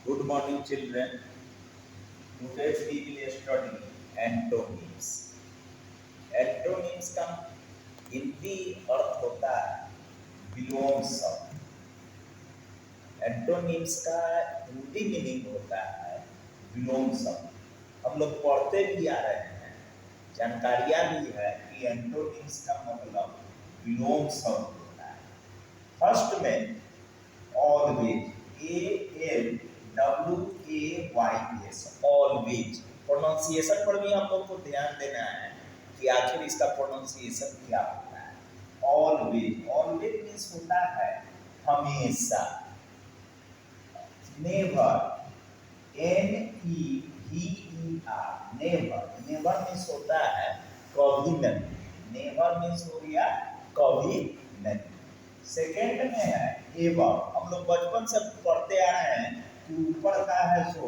Good morning, children. Today we will study antonyms. Antonyms का हिंदी अर्थ होता है विलोम शब्द। एंटोनिम्स का हिंदी मीनिंग होता है विलोम शब्द। हम लोग पढ़ते भी आ रहे हैं, जानकारियां भी है कि एंटोनिम्स का मतलब विलोम शब्द होता है। फर्स्ट में ऑलवेज, ALWAYS, ऑलवेज। प्रोनाउंसिएशन पर भी हम लोग को ध्यान देना है कि आखिर इसका प्रोनाउंसिएशन क्या होता है। ऑलवेज, ऑलवेज मीन्स होता है हमेशा। Never, NEVER, never, never means होता है कभी नहीं। नेवर मीन्स हो गया कभी नहीं। सेकेंड में है एवर। हम लोग बचपन से पढ़ते आ रहे हैं कि ऊपर का है सो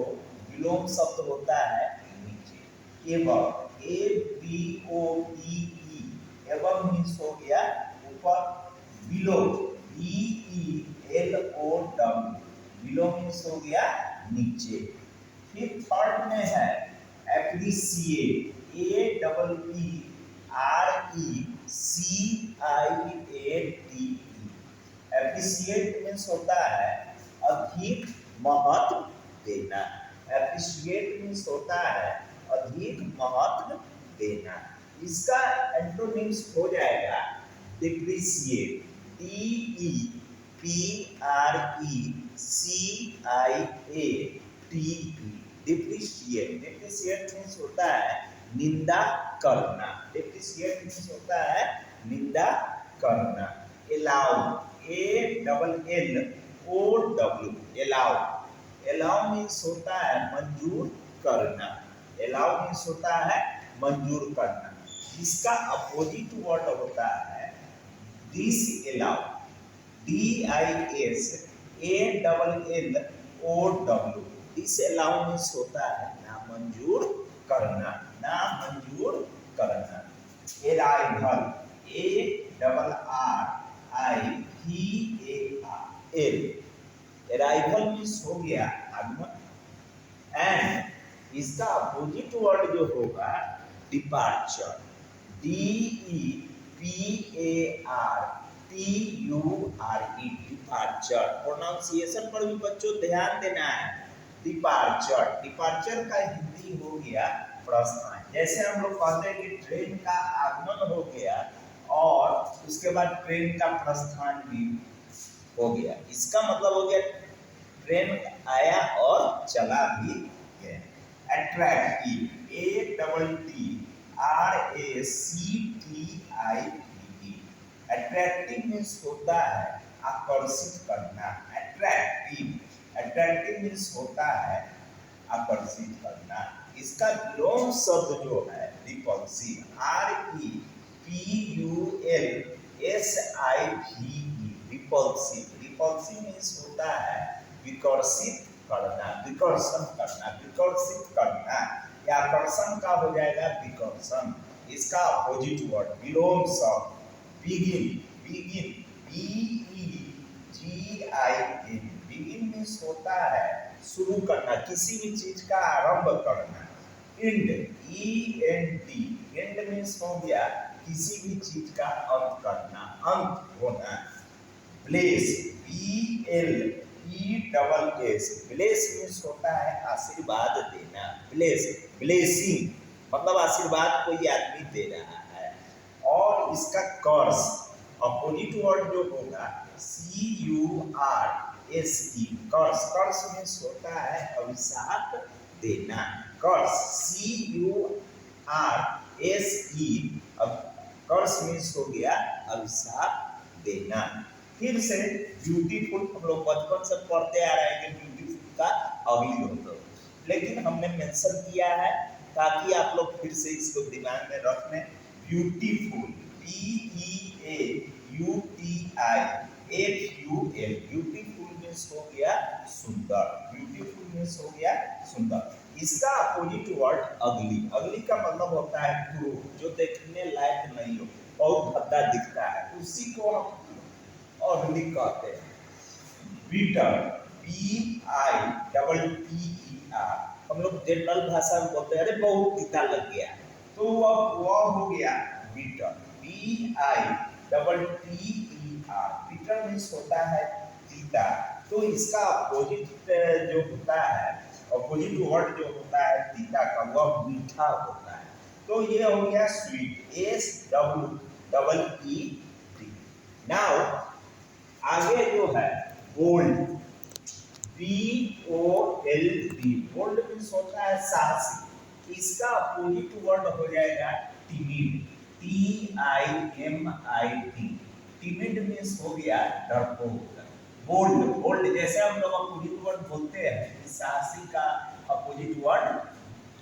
विलोम शब्द होता है नीचे। एवर, ABOVE, एवर मीन्स हो गया ऊपर। बिलो, BELOW, बिलो मीन्स हो गया नीचे। फिर थर्ड में है एप्रिसिएट, APPRECIATE। एप्रिसिएट मीन्स होता है अधिक महत्व देना। एप्रिसिएट मीन्स होता है अधिक महत्व देना। इसका एंटोनिम्स हो जाएगा depreciate, DEPRECIATE। Depreciate, depreciate means होता है निंदा करना। डिप्रिशिएट मीन्स होता है निंदा करना। Allow, ALLOW, allow, allow means होता है मंजूर करना। एलाउ मीन्स होता है मंजूर करना। इसका अपोजिट वर्ड होता है डिसएलाउ, DISALLOW। डिसएलाउ मीन्स होता है नामंजूर करना, नामंजूर करना। अराइवल, ARRIVAL, अराइवल मीन्स हो गया आगमन। एंड इसका अपोजिट वर्ड जो होगा डिपार्चर, DEPARTURE, डिपार्चर। प्रोनाउंसिएशन पर भी बच्चों ध्यान देना है। डिपार्चर, डिपार्चर का हिंदी हो गया प्रस्थान। जैसे हम लोग कहते हैं कि ट्रेन का आगमन हो गया और उसके बाद ट्रेन का प्रस्थान भी हो गया। इसका मतलब हो गया ट्रेन आया और चला भी गया। अट्रैक्टिव, ATTRACTIVE, अट्रैक्टिव मीन्स होता है आकर्षित करना। अट्रैक्टिव, अट्रैक्टिव मीन्स होता है आकर्षित करना। इसका विलोम शब्द जो है repulsive, REPULSIVE, repulsive. Repulsive means होता है विकर्षित करना, विकर्षण करना, विकर्षित करना। या आकर्षण का हो जाएगा विकर्षण। इसका अपोजिट वर्ड विलोम शब्द begin, begin, BEGIN, begin means होता है शुरू करना, किसी भी चीज का आरंभ करना। एंड, END, एंड मीन्स हो गया किसी भी चीज का अंत करना, अंत होना। ब्लेस, BLESS, ब्लेस मीन्स होता है आशीर्वाद देना। ब्लेस, ब्लेसिंग मतलब आशीर्वाद कोई आदमी दे रहा है। और इसका कर्स अपोजिट वर्ड जो होगा CURSE, कर्स। कर्स मीन्स होता है अभिशाप देना। कर्स, CURSE, कर्स मीन्स हो गया अभिशाप देना। फिर से ब्यूटीफुल, हम लोग बचपन से पढ़ते आ रहे हैं कि ब्यूटीफुल का अगली होता है, लेकिन हमने मेंशन किया है ताकि आप लोग फिर से इसको दिमाग में रख लें। ब्यूटीफुल, BEAUTIFUL, ब्यूटीफुल मीन्स हो गया सुंदर। ब्यूटीफुल मीन्स हो गया सुंदर। इसका अपोजिट वर्ड अगली, अगली का मतलब होता है क्रूर, जो देखने लायक नहीं हो, बहुत भद्दा दिखता है, उसी को हम अगली कहते हैं। Bitter, BITTER, double T E R. हम लोग जनरल भाषा में बोलते हैं अरे बहुत तीता लग गया, तो वह हो गया bitter, B I double T E R. Bitter means होता है तीता, तो इसका अपोजिट जो होता है, अपोजिट वर्ड जो होता है तीता का, वह मीठा होता है। तो ये हो गया sweet, S W double E T. Now आगे जो है bold, B O L D. Bold means होता है साहसी, इसका अपोजिट वर्ड हो जाएगा timid, T I M I D. Timid means हो गया डरपोक। बोल्ड, बोल्ड जैसे हम लोग अपोजिट वर्ड बोलते हैं, साहसी का अपोजिट वर्ड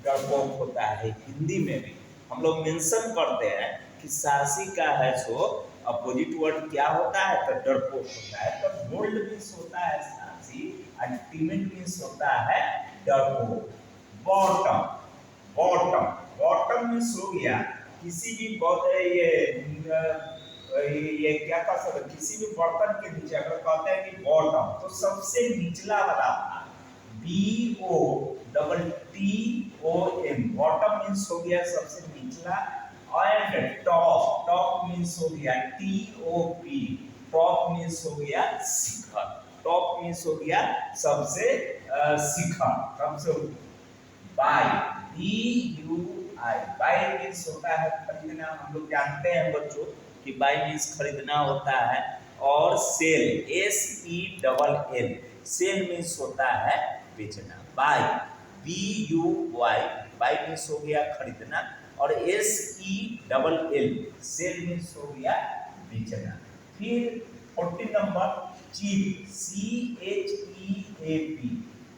डरपोक होता है। हिंदी में भी हम लोग मेंशन करते हैं कि साहसी का है सो अपोजिट वर्ड क्या होता है, तो डरपोक होता है। तो बोल्ड मीन्स होता है साहसी और टिमिड मीन्स होता है डरपोक। बॉटम, बॉटम, बॉटम मीन्स हो गया किसी भी ये क्या कह सकते, किसी भी बर्तन के नीचे अगर कहते हैं कि बॉटम, तो सबसे निचला वाला भाग, B O double T O M. Bottom means हो गया सबसे निचला। एंड टॉप, टॉप मीन्स हो गया T O P, top means हो गया शिखर, टॉप मीन्स हो गया सबसे शिखर, सबसे। Buy, B U I, buy means होता है खरीदना। हम लोग जानते हैं बच्चों कि बाय मीन्स खरीदना होता है। और sell, S E double L, sell means होता है बेचना। Buy, B U Y, buy means हो गया खरीदना। और S E double L, sell means हो गया बेचना। फिर 14 number cheap, C H E A P,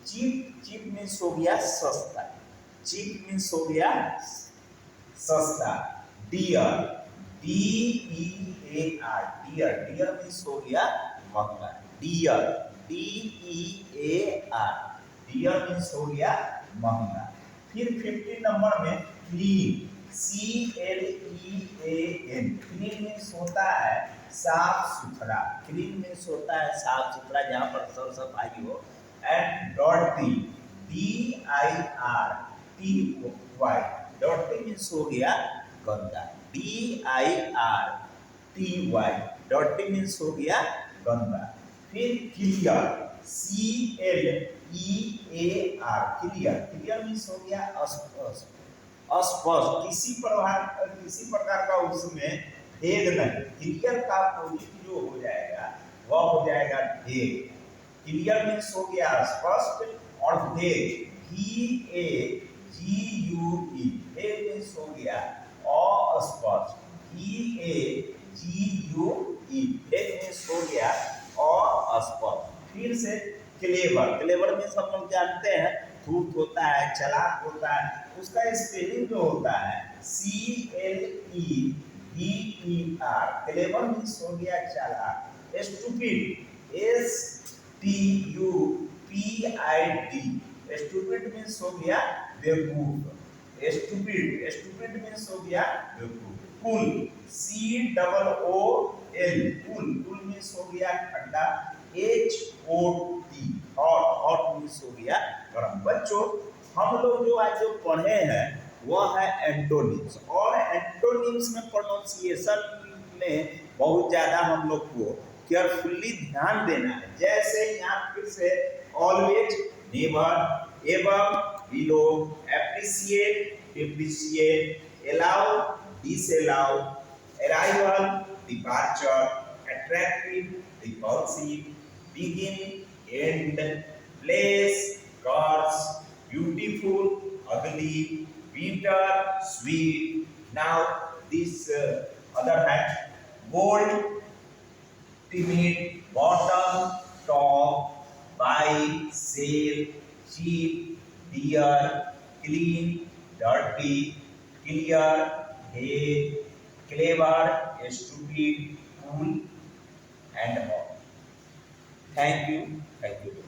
cheap, cheap means हो गया सस्ता, चीप मीन्स हो गया सस्ता। Dear, D E A R, dear, dear means हो गया महंगा। Dear, D E A R, dear means हो गया महंगा। फिर 15 नंबर में clean, C L E A N, clean means होता है साफ सुथरा, क्लीन मीन्स होता है साफ सुथरा, जहाँ पर साफ सफाई हो। And dirty, D I R T Y, dirty means हो गया गंदा, D I R T Y, dirty means हो गया गंदा। फिर clear, C L E A R, clear, clear means हो गया स्पष्ट, स्पष्ट, किसी प्रकार का उसमें भेद नहीं। क्लियर का अपोजिट जो हो जाएगा वह हो जाएगा भेद। क्लियर मीन्स हो गया स्पष्ट और भेद, भी ए जी यू ई, भेद मीन्स हो गया अस्पष्ट, भी ए जी यू ई, भेद मीन्स हो गया अस्पष्ट। फिर से क्लेवर, क्लेवर मीन्स हम लोग जानते हैं धूर्त होता है, चालाक होता है, उसका स्पेलिंग जो होता है C L E B E R, clever means हो गया चालाक। Stupid, S T U P I D, stupid means हो गया बेवकूफ, स्टूपिड, स्टूपिड मीन्स हो गया बेवकूफ। Cool, C double O L, cool, cool means हो गया ठंडा, H O T, hot, hot means हो गया गर्म। बच्चों हम लोग जो आज जो पढ़े हैं वह है एंटोनिम्स, और एंटोनिम्स में प्रोनाउंसिएशन में बहुत ज़्यादा हम लोग को केयरफुली ध्यान देना है। जैसे यहाँ फिर से always, never, ever, below, appreciate, depreciate, allow, disallow, arrival, departure, attractive, repulsive, begin, end, place, curse, beautiful, ugly, bitter, sweet. Now this other hand, bold, timid, bottom, top, by, sale, cheap, dear, clean, dirty, clear, head, clever, stupid, cool, and all. Thank you. Thank you.